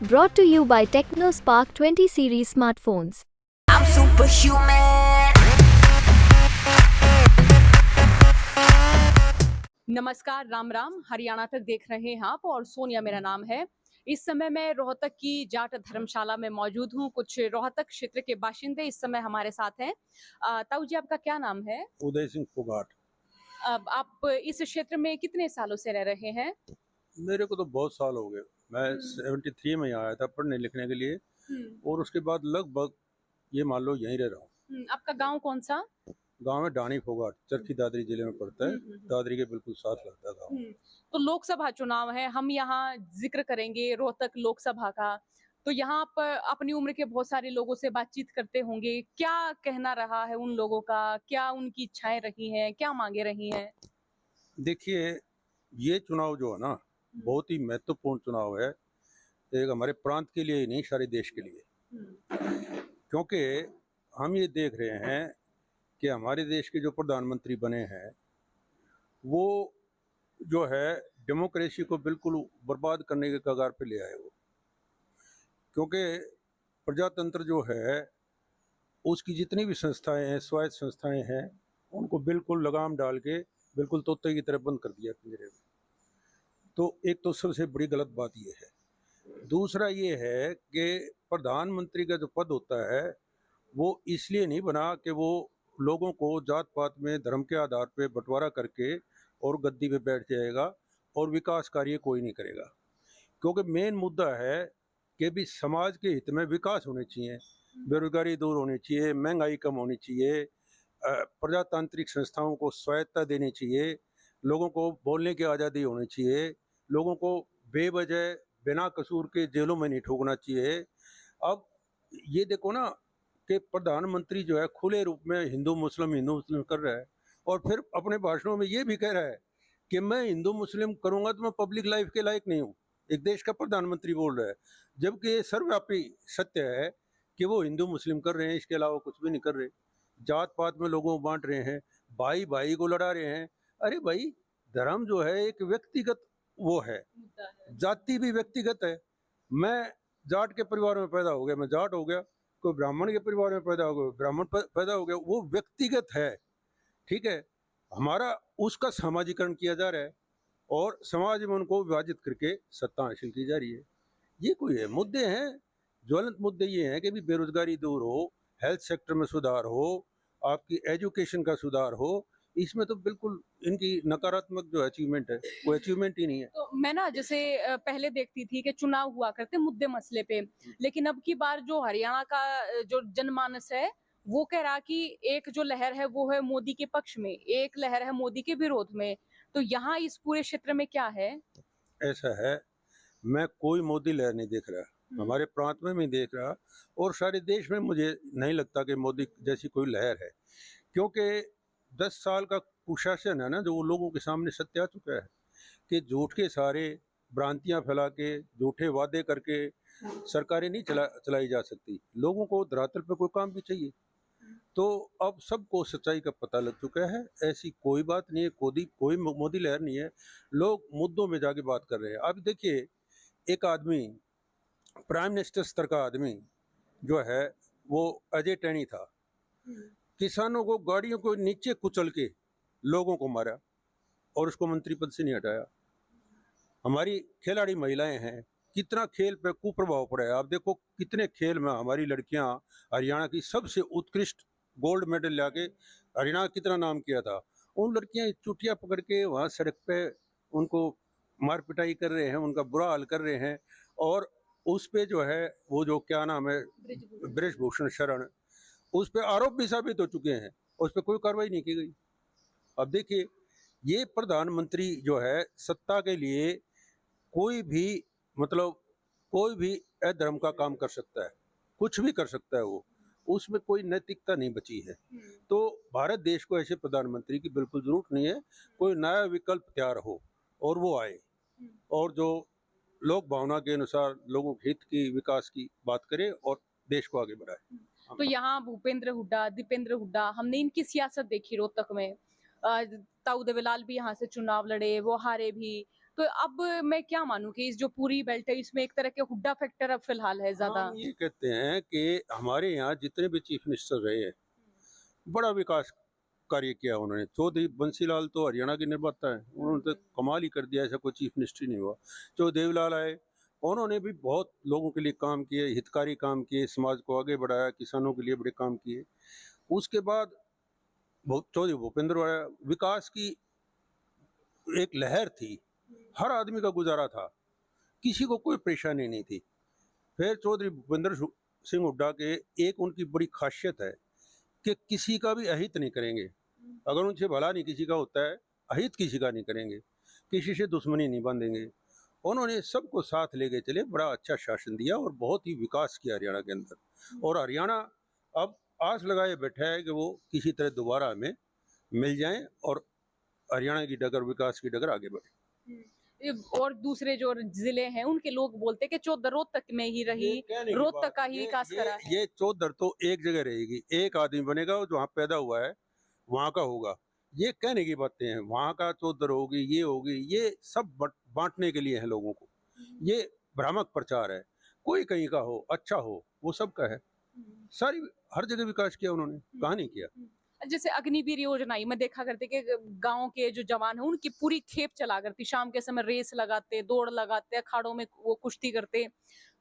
Brought to you by TechnoSpark 20 series smartphones. I'm superhuman. नमस्कार, राम राम। हरियाणा तक देख रहे हैं आप और सोनिया मेरा नाम है। इस समय मैं रोहतक की जाट धर्मशाला में मौजूद हूँ। कुछ रोहतक क्षेत्र के बाशिंदे इस समय हमारे साथ हैं। ताऊ जी, आपका क्या नाम है? उदय सिंह फोगाट। अब आप इस क्षेत्र में कितने सालों से रह रहे हैं? मेरे को तो बहुत साल हो गए। मैं 73 में आया था पढ़ने लिखने के लिए और उसके बाद लगभग ये मान लो यहीं रह रहा हूँ। आपका गांव कौन सा? गांव में डानी फोगाट, चरखी दादरी जिले में पड़ता है। दादरी के बिल्कुल साथ लगता है गाँव। तो लोकसभा चुनाव है, हम यहाँ जिक्र करेंगे रोहतक लोकसभा का। तो यहाँ आप अपनी उम्र के बहुत सारे लोगों से बातचीत करते होंगे। क्या कहना रहा है उन लोगों का? क्या उनकी इच्छाएं रही हैं? क्या मांगे रही हैं? देखिए, ये चुनाव जो है ना, बहुत ही महत्वपूर्ण चुनाव है। एक हमारे प्रांत के लिए ही नहीं, सारे देश के लिए। क्योंकि हम ये देख रहे हैं कि हमारे देश के जो प्रधानमंत्री बने हैं वो जो है डेमोक्रेसी को बिल्कुल बर्बाद करने के कगार पे ले आए वो। क्योंकि प्रजातंत्र जो है उसकी जितनी भी संस्थाएं हैं, स्वायत्त संस्थाएं हैं, उनको बिल्कुल लगाम डाल के बिल्कुल तोते की तरह बंद कर दिया पिंजरे में। तो एक तो सबसे बड़ी गलत बात ये है। दूसरा ये है कि प्रधानमंत्री का जो पद होता है वो इसलिए नहीं बना कि वो लोगों को जात पात में धर्म के आधार पे बंटवारा करके और गद्दी पे बैठ जाएगा और विकास कार्य कोई नहीं करेगा। क्योंकि मेन मुद्दा है कि भी समाज के हित में विकास होने चाहिए, बेरोजगारी दूर होनी चाहिए, महंगाई कम होनी चाहिए, प्रजातांत्रिक संस्थाओं को स्वायत्तता देनी चाहिए, लोगों को बोलने की आज़ादी होनी चाहिए, लोगों को बेवजह बिना कसूर के जेलों में नहीं ठोकना चाहिए। अब ये देखो ना कि प्रधानमंत्री जो है खुले रूप में हिंदू मुस्लिम कर रहा है और फिर अपने भाषणों में ये भी कह रहा है कि मैं हिंदू मुस्लिम करूंगा तो मैं पब्लिक लाइफ के लायक नहीं हूँ। एक देश का प्रधानमंत्री बोल रहा है, जबकि ये सर्वव्यापी सत्य है कि वो हिंदू मुस्लिम कर रहे हैं, इसके अलावा कुछ भी नहीं कर रहे। जात पात में लोगों को बांट रहे हैं, भाई भाई को लड़ा रहे हैं। अरे भाई, धर्म जो है एक व्यक्तिगत वो है, जाति भी व्यक्तिगत है। मैं जाट के परिवार में पैदा हो गया, मैं जाट हो गया। कोई ब्राह्मण के परिवार में पैदा हो गया, ब्राह्मण पैदा हो गया, वो व्यक्तिगत है। ठीक है, हमारा उसका सामाजिकरण किया जा रहा है और समाज में उनको विभाजित करके सत्ता हासिल की जा रही है। ये कोई है मुद्दे हैं, ज्वलंत मुद्दे ये हैं कि भी बेरोजगारी दूर हो, हेल्थ सेक्टर में सुधार हो, आपकी एजुकेशन का सुधार हो। इसमें तो बिल्कुल इनकी नकारात्मक जो अचीवमेंट है कोई अचीवमेंट ही नहीं है। तो मैं ना जैसे पहले देखती थी कि चुनाव हुआ करते मुद्दे मसले पे, लेकिन अब की बार जो हरियाणा का जो जनमानस है वो कह रहा कि एक जो लहर है वो है मोदी के पक्ष में, एक लहर है मोदी के विरोध में। तो यहाँ इस पूरे क्षेत्र में क्या है? ऐसा है, मैं कोई मोदी लहर नहीं देख रहा, हमारे प्रांत में भी देख रहा और सारे देश में मुझे नहीं लगता कि मोदी जैसी कोई लहर है। क्योंकि 10 साल का कुशासन है ना, जो वो लोगों के सामने सत्य आ चुका है कि झूठ के सारे भ्रांतियां फैला के, झूठे वादे करके सरकारें नहीं चलाई जा सकती। लोगों को धरातल पे कोई काम भी चाहिए। तो अब सबको सच्चाई का पता लग चुका है, ऐसी कोई बात नहीं है, कोई मोदी लहर नहीं है। लोग मुद्दों में जाके बात कर रहे हैं। अब देखिए, एक आदमी, प्राइम मिनिस्टर स्तर का आदमी जो है वो अजय टैनी था, किसानों को गाड़ियों को नीचे कुचल के लोगों को मारा और उसको मंत्री पद से नहीं हटाया। हमारी खिलाड़ी महिलाएं हैं, कितना खेल पे कुप्रभाव पड़ा है। आप देखो कितने खेल में हमारी लड़कियां हरियाणा की सबसे उत्कृष्ट गोल्ड मेडल लाके हरियाणा कितना नाम किया था। उन लड़कियां चुटिया पकड़ के वहाँ सड़क पे उनको मार पिटाई कर रहे हैं, उनका बुरा हाल कर रहे हैं। और उस पे जो है वो जो क्या नाम है, ब्रिजभूषण शरण, उस पे आरोप भी साबित हो चुके हैं, उस पर कोई कार्रवाई नहीं की गई। अब देखिए, ये प्रधानमंत्री जो है सत्ता के लिए कोई भी मतलब कोई भी अधर्म का काम कर सकता है, कुछ भी कर सकता है वो, उसमें कोई नैतिकता नहीं बची है। तो भारत देश को ऐसे प्रधानमंत्री की बिल्कुल जरूरत नहीं है। कोई नया विकल्प तैयार हो और वो आए और जो लोक भावना के अनुसार लोगों के हित की, विकास की बात करे और देश को आगे बढ़ाए। तो यहाँ भूपेंद्र हुड्डा, दीपेंद्र हुड्डा, हमने इनकी सियासत देखी रोहतक में। ताऊ देवीलाल भी यहाँ से चुनाव लड़े, वो हारे भी। तो अब मैं क्या मानूं कि इस जो पूरी बेल्ट है इसमें एक तरह के हुड्डा फैक्टर अब फिलहाल है ज्यादा। हम ये कहते हैं कि हमारे यहाँ जितने भी चीफ मिनिस्टर रहे हैं, बड़ा विकास कार्य किया उन्होंने। चौधरी बंसीलाल तो हरियाणा के निर्माता है, उन्होंने तो कमाल ही कर दिया, ऐसा कोई चीफ मिनिस्टर ही नहीं हुआ। जो देवलाल आए, उन्होंने भी बहुत लोगों के लिए काम किए, हितकारी काम किए, समाज को आगे बढ़ाया, किसानों के लिए बड़े काम किए। उसके बाद चौधरी भूपेंद्र आया, विकास की एक लहर थी, हर आदमी का गुजारा था, किसी को कोई परेशानी नहीं थी। फिर चौधरी भूपेंद्र सिंह हुड्डा के एक उनकी बड़ी खासियत है कि किसी का भी अहित नहीं करेंगे। अगर उनसे भला नहीं किसी का होता है, अहित किसी का नहीं करेंगे, किसी से दुश्मनी नहीं बांधेंगे। उन्होंने सबको साथ लेके चले, बड़ा अच्छा शासन दिया और बहुत ही विकास किया हरियाणा के अंदर। और हरियाणा अब आस लगाए बैठा है कि वो किसी तरह दोबारा हमें मिल जाएं और हरियाणा की डगर, विकास की डगर आगे बढ़े। और दूसरे जो जिले हैं उनके लोग बोलते हैं कि चौधर रोहतक में ही रही, रोहतक का ही विकास करा है। ये चौधर तो एक जगह रहेगी, एक आदमी बनेगा जो वहाँ पैदा हुआ है वहाँ का होगा। ये कहने की बातें हैं, वहाँ का चौधर होगी, ये होगी, ये सब बांटने के लिए है लोगों को। ये भ्रामक प्रचार है। कोई कहीं का हो, अच्छा हो, वो सबका है। सारी हर जगह विकास किया उन्होंने, कहाँ नहीं किया। जैसे अग्निवीर योजना आई, मैं देखा करते कि गांव के जो जवान है उनकी पूरी खेप चला करती, शाम के समय रेस लगाते, दौड़ लगाते, अखाड़ों में वो कुश्ती करते।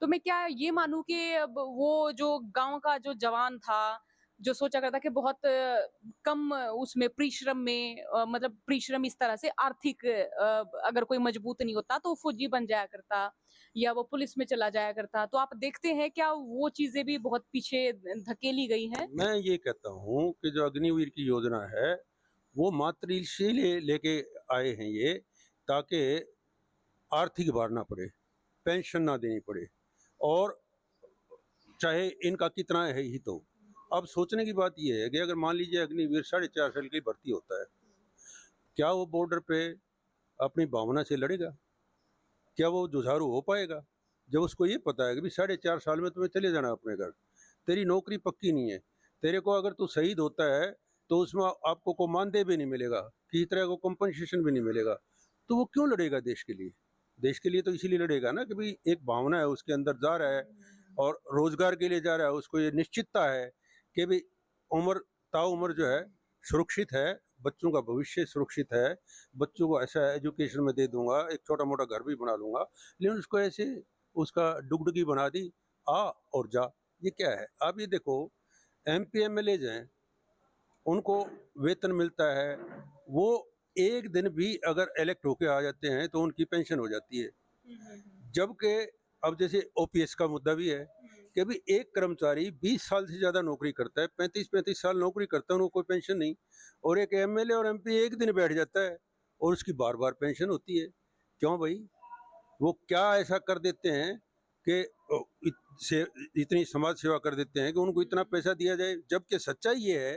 तो मैं क्या ये मानूं कि अब वो जो गांव का जो जवान था, जो सोचा करता कि बहुत कम उसमें परिश्रम में मतलब परिश्रम इस तरह से आर्थिक अगर कोई मजबूत नहीं होता तो फौजी बन जाया करता या वो पुलिस में चला जाया करता। तो आप देखते हैं क्या वो चीजें भी बहुत पीछे धकेली गई हैं? मैं ये कहता हूँ कि जो अग्निवीर की योजना है वो मात्र इसीलिए लेके आए हैं ये, ताकि आर्थिक भार ना पड़े, पेंशन ना देनी पड़े, और चाहे इनका कितना है ही तो। अब सोचने की बात यह है कि अगर मान लीजिए अग्निवीर 4.5 साल की भर्ती होता है, क्या वो बॉर्डर पे अपनी भावना से लड़ेगा? क्या वो जुझारू हो पाएगा? जब उसको ये पता है कि भी 4.5 साल में तुम्हें चले जाना अपने घर, तेरी नौकरी पक्की नहीं है, तेरे को अगर तू शहीद होता है तो उसमें आपको को मानदेय भी नहीं मिलेगा, किसी तरह को कंपनसेशन भी नहीं मिलेगा, तो वो क्यों लड़ेगा देश के लिए? देश के लिए तो इसीलिए लड़ेगा ना कि भाई एक भावना है, उसके अंदर जा रहा है और रोजगार के लिए जा रहा है, उसको ये निश्चितता है कि भाई उम्र ताउम्र जो है सुरक्षित है, बच्चों का भविष्य सुरक्षित है, बच्चों को ऐसा एजुकेशन में दे दूंगा, एक छोटा मोटा घर भी बना लूंगा। लेकिन उसको ऐसे उसका डुगडुगी बना दी, आ और जा। ये क्या है? आप ये देखो, MP MLAs हैं, उनको वेतन मिलता है, वो एक दिन भी अगर इलेक्ट होके आ जाते हैं तो उनकी पेंशन हो जाती है। जबकि अब जैसे OPS का मुद्दा भी है कि भी एक कर्मचारी 20 साल से ज़्यादा नौकरी करता है, 35-35 साल नौकरी करता है, उनको कोई पेंशन नहीं, और एक MLA और MP एक दिन बैठ जाता है और उसकी बार बार पेंशन होती है। क्यों भाई? वो क्या ऐसा कर देते हैं कि इतनी समाज सेवा कर देते हैं कि उनको इतना पैसा दिया जाए? जबकि सच्चाई ये है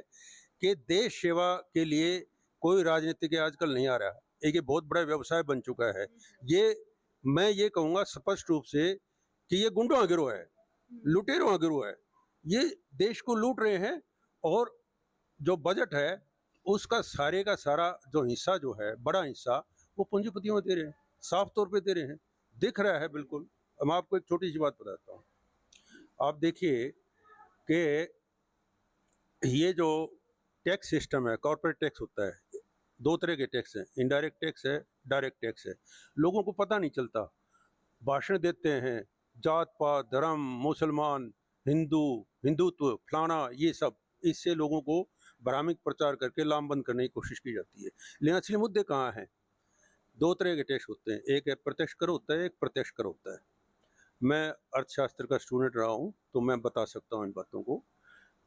कि देश सेवा के लिए कोई राजनीतिक आजकल नहीं आ रहा, एक ये बहुत बड़ा व्यवसाय बन चुका है। ये मैं ये कहूँगा स्पष्ट रूप से कि ये गुंडों का गिरोह है, लुटेरों का गिरोह है। ये देश को लूट रहे हैं और जो बजट है उसका सारे का सारा जो हिस्सा जो है, बड़ा हिस्सा, वो पूंजीपतियों में दे रहे हैं, साफ तौर पे दे रहे हैं, दिख रहा है बिल्कुल। मैं आपको एक छोटी सी बात बताता हूँ। आप देखिए कि ये जो टैक्स सिस्टम है, कॉर्पोरेट टैक्स होता है, 2 तरह के टैक्स हैं, इनडायरेक्ट टैक्स है, डायरेक्ट टैक्स है। लोगों को पता नहीं चलता, भाषण देते हैं, जात पात, धर्म, मुसलमान, हिंदू, हिंदुत्व, फलाना, ये सब, इससे लोगों को भ्रामक प्रचार करके लामबंद करने की कोशिश की जाती है। लेकिन असली मुद्दे कहाँ हैं? 2 तरह के टैक्स होते हैं, एक है प्रत्यक्ष कर होता है, एक प्रत्यक्ष कर होता है। मैं अर्थशास्त्र का स्टूडेंट रहा हूँ तो मैं बता सकता हूँ इन बातों को।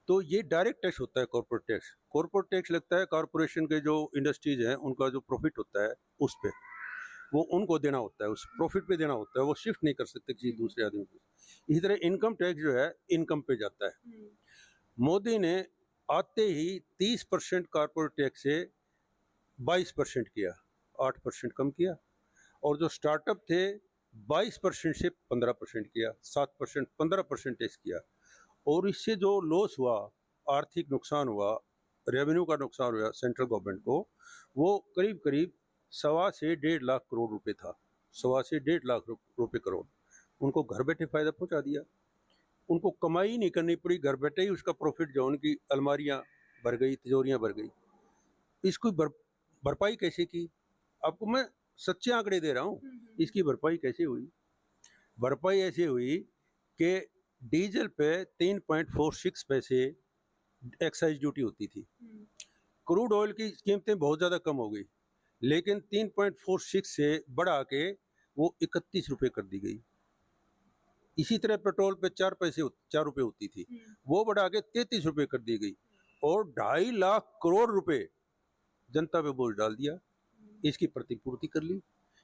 तो ये डायरेक्ट टैक्स होता है, कॉर्पोरेट टैक्स। कॉर्पोरेट टैक्स लगता है कॉर्पोरेशन के जो इंडस्ट्रीज हैं उनका जो प्रॉफिट होता है उस पर, वो उनको देना होता है, उस प्रॉफिट पे देना होता है, वो शिफ्ट नहीं कर सकते किसी दूसरे आदमी को। इसी तरह इनकम टैक्स जो है इनकम पे जाता है। मोदी ने आते ही 30% कॉर्पोरेट टैक्स से 22% किया, 8% कम किया, और जो स्टार्टअप थे 22% से 15% किया, 7% 15% टैक्स किया। और इससे जो लॉस हुआ, आर्थिक नुकसान हुआ, रेवेन्यू का नुकसान हुआ सेंट्रल गवर्नमेंट को, वो करीब करीब 1.25 से 1.5 लाख करोड़ रुपए था। 1.25 से 1.5 लाख रुपए करोड़, उनको घर बैठे फायदा पहुंचा दिया। उनको कमाई नहीं करनी पड़ी, घर बैठे ही उसका प्रॉफिट जो उनकी अलमारियां भर गई, तिजोरियां भर गई। इसकी भरपाई कैसे की? आपको मैं सच्चे आंकड़े दे रहा हूँ। इसकी भरपाई कैसे हुई? भरपाई ऐसे हुई कि डीजल पे 3.46 पैसे एक्साइज ड्यूटी होती थी। क्रूड ऑयल की कीमतें बहुत ज़्यादा कम हो गई, लेकिन 3.46 से बढ़ा के वो 31 रुपये कर दी गई। इसी तरह पेट्रोल पे 4 रुपये होती थी, वो बढ़ा के 33 रुपये कर दी गई और 2.5 लाख करोड़ रुपए जनता पे बोझ डाल दिया। इसकी प्रतिपूर्ति कर ली।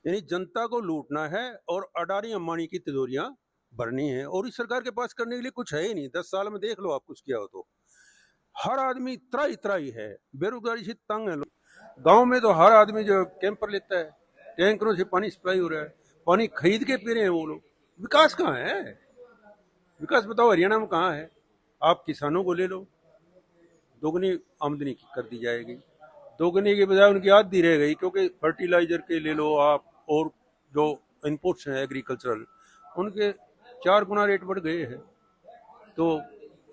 यानी जनता को लूटना है और अडानी अंबानी की तिजोरियां भरनी है, और इस सरकार के पास करने के लिए कुछ है ही नहीं। 10 साल में देख लो आप कुछ किया हो तो। हर आदमी त्राही त्राही है, बेरोजगारी से तंग है लोग। गांव में तो हर आदमी जो कैंपर लेता है, टैंकरों से पानी सप्लाई हो रहा है, पानी खरीद के पी रहे हैं वो लोग। विकास कहाँ है? विकास बताओ हरियाणा में कहाँ है? आप किसानों को ले लो, दोगुनी आमदनी कर दी जाएगी, दोगुनी के बजाय उनकी आधी रह गई, क्योंकि फर्टिलाइजर के ले लो आप, और जो इनपुट्स हैं एग्रीकल्चरल, उनके 4 गुना रेट बढ़ गए हैं। तो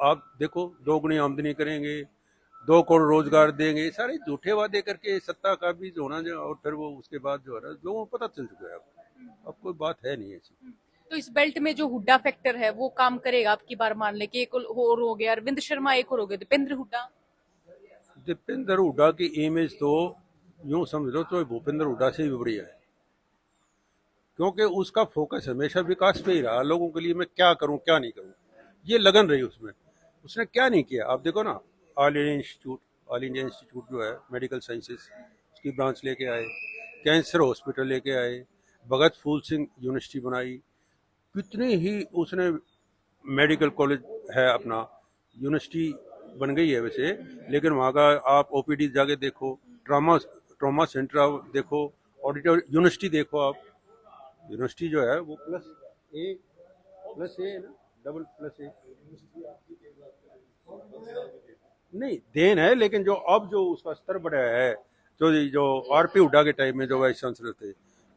आप देखो, दोगुनी आमदनी करेंगे, 2 करोड़ रोजगार देंगे, सारे झूठे वादे करके सत्ता का बीज होना जो, और फिर वो उसके बाद जो है लोगों को पता चल चुका है। अब कोई बात है नहीं ऐसी। तो इस बेल्ट में जो हुड्डा फैक्टर है वो काम करेगा? आपकी बार मान ले कि एक और हो गया अरविंद शर्मा, एक और हो गया दीपेंद्र हुड्डा। दीपेंद्र हुड्डा की इमेज तो यूं समझ लो तो भूपेंद्र हुड्डा से भी बढ़िया है, क्योंकि उसका फोकस हमेशा विकास पे ही रहा। लोगों के लिए मैं क्या करूं क्या नहीं करूं, ये लगन रही उसमें। उसने क्या नहीं किया आप देखो ना। ऑल इंडिया इंस्टीट्यूट जो है मेडिकल साइंसेस, उसकी ब्रांच लेके आए, कैंसर हॉस्पिटल लेके आए, भगत फूल सिंह यूनिवर्सिटी बनाई, कितनी ही उसने मेडिकल कॉलेज है अपना, यूनिवर्सिटी बन गई है वैसे, लेकिन वहाँ का आप ओपीडी जाके देखो, ट्रॉमा सेंटर आप देखो, ऑडिटर यूनिवर्सिटी देखो आप। यूनिवर्सिटी जो है वो प्लस ए है ना, डबल प्लस ए नहीं देन है, लेकिन जो अब जो उसका स्तर बढ़ा है, जो आरपी हुड्डा के टाइम में जो वाइस चांसलर थे,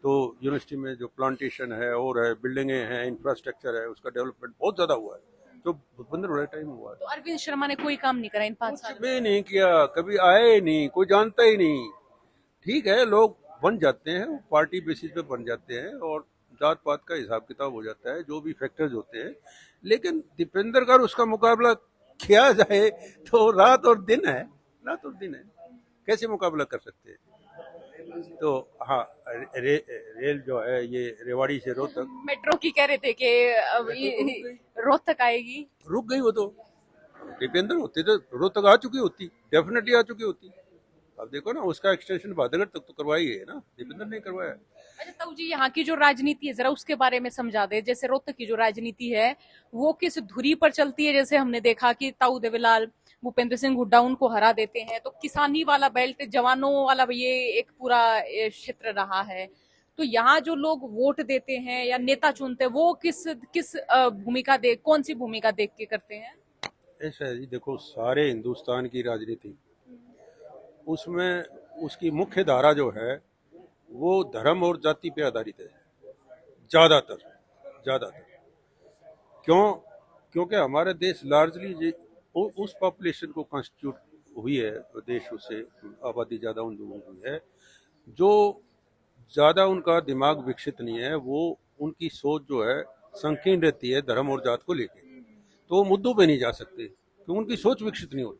तो यूनिवर्सिटी में जो प्लांटेशन है और है, बिल्डिंगें हैं, इंफ्रास्ट्रक्चर है, उसका डेवलपमेंट बहुत ज्यादा हुआ है, जो भूपेंद्र हुड्डा टाइम हुआ है। तो अरविंद शर्मा ने कोई काम नहीं करा इन 5 साल कुछ भी नहीं किया, कभी आए ही नहीं, कोई जानता ही नहीं। ठीक है, लोग बन जाते हैं, पार्टी बेसिस पे बन जाते हैं और जात पात का हिसाब किताब हो जाता है, जो भी फैक्टर्स होते हैं, लेकिन दीपेंद्र का उसका मुकाबला किया जाए तो रात और दिन है, कैसे मुकाबला कर सकते हैं? तो हाँ, रेल जो है ये रेवाड़ी से रोहतक, मेट्रो की कह रहे थे कि रोहतक आएगी, रुक गई। वो तो दीपेंद्र होते तो रोहतक आ चुकी होती, डेफिनेटली आ चुकी होती। अब देखो ना, उसका एक्सटेंशन भादगढ़ तक तो करवाई है ना, दीपेंद्र ने करवाया। अच्छा ताऊ जी, यहाँ की जो राजनीति है जरा उसके बारे में समझा दे। जैसे रोहतक की जो राजनीति है वो किस धुरी पर चलती है? जैसे हमने देखा कि ताऊ देवीलाल, भूपेंद्र सिंह हुड्डा उनको हरा देते हैं, तो किसानी वाला बेल्ट, जवानों वाला ये एक पूरा क्षेत्र रहा है। तो यहाँ जो लोग वोट देते हैं या नेता चुनते हैं, वो किस भूमिका कौन सी भूमिका देख के करते हैं? ऐसा है जी, देखो सारे हिंदुस्तान की राजनीति, उसमें उसकी मुख्य धारा जो है वो धर्म और जाति पे आधारित है, ज्यादातर। क्योंकि हमारा देश लार्जली उस पॉपुलेशन को कॉन्स्टिट्यूट हुई है, देश उससे आबादी ज्यादा उन लोगों की है, जो ज्यादा उनका दिमाग विकसित नहीं है, वो उनकी सोच जो है संकीर्ण रहती है धर्म और जात को लेके, तो वो मुद्दों पे नहीं जा सकते क्योंकि उनकी सोच विकसित नहीं हो रही।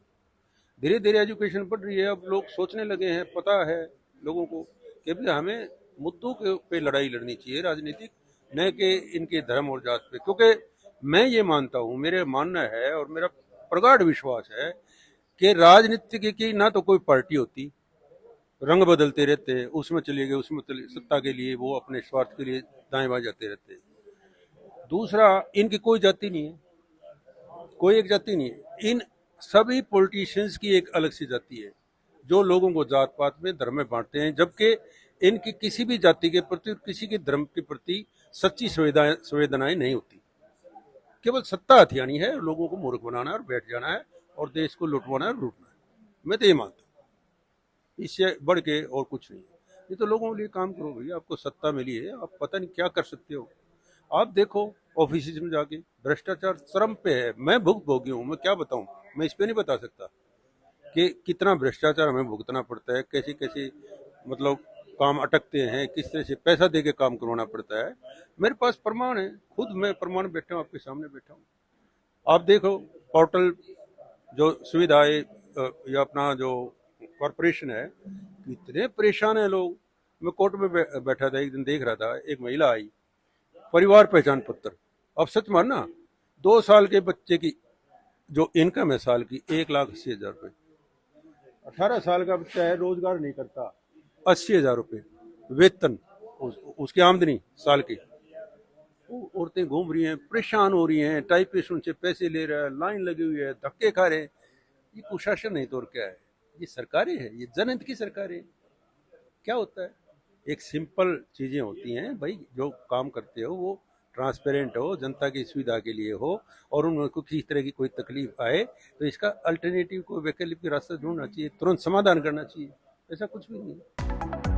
धीरे धीरे एजुकेशन बढ़ रही है, अब लोग सोचने लगे हैं, पता है लोगों को कि भाई हमें मुद्दों के पे लड़ाई लड़नी चाहिए राजनीतिक, न कि इनके धर्म और जात पे। क्योंकि मैं ये मानता हूँ, मेरे मानना है और मेरा प्रगाढ़ विश्वास है कि राजनीति की ना तो कोई पार्टी होती, रंग बदलते रहते, उसमें चले गए, उसमें सत्ता के लिए वो अपने स्वार्थ के लिए दाएं बाएं जाते रहते। दूसरा, इनकी कोई जाति नहीं है, कोई एक जाति नहीं है। इन सभी पॉलिटिशियंस की एक अलग सी जाति है जो लोगों को जात पात में धर्म में बांटते हैं, जबकि इनकी किसी भी जाति के प्रति और किसी के धर्म के प्रति सच्ची संवेदनाएं नहीं होती। केवल सत्ता हथियानी है, लोगों को मूर्ख बनाना है और बैठ जाना है और देश को लुटवाना है और लूटना है। मैं तो ये मानता हूँ, इससे बढ़ के और कुछ नहीं है। ये तो लोगों के लिए काम करो भैया, आपको सत्ता मिली है, आप पता नहीं क्या कर सकते हो। आप देखो ऑफिस में जाके भ्रष्टाचार चरम पे है। मैं भुगतभोगी हूँ, मैं क्या बताऊँ, मैं इस पे नहीं बता सकता कि कितना भ्रष्टाचार हमें भुगतना पड़ता है, कैसे कैसे मतलब काम अटकते हैं, किस तरह से पैसा दे के काम करवाना पड़ता है। मेरे पास प्रमाण है, खुद मैं प्रमाण बैठा हूँ, आपके सामने बैठा हूँ। आप देखो पोर्टल जो सुविधाएं या अपना जो कॉरपोरेशन है, कितने परेशान है लोग। मैं कोर्ट में बैठा था, एक दिन देख रहा था, एक महिला आई, परिवार पहचान पत्र। अब सच मानना, 2 साल के बच्चे की जो इनकम है साल की 1,80,000 रुपये, 18 साल का बच्चा है, रोजगार नहीं करता, 80,000 रुपये वेतन उसकी आमदनी साल की। औरतें घूम रही हैं, परेशान हो रही हैं, टाइपिस्ट उनसे पैसे ले रहा है, लाइन लगी हुई है, धक्के खा रहे हैं। ये कुशासन नहीं तो और क्या है? ये सरकारें है, ये जनहित की सरकार है। क्या होता है, एक सिंपल चीजें होती हैं भाई, जो काम करते हो वो ट्रांसपेरेंट हो, जनता की सुविधा के लिए हो, और उनको किसी तरह की कोई तकलीफ आए तो इसका अल्टरनेटिव कोई वैकल्पिक रास्ता ढूंढना चाहिए, तुरंत समाधान करना चाहिए। ऐसा कुछ भी नहीं है।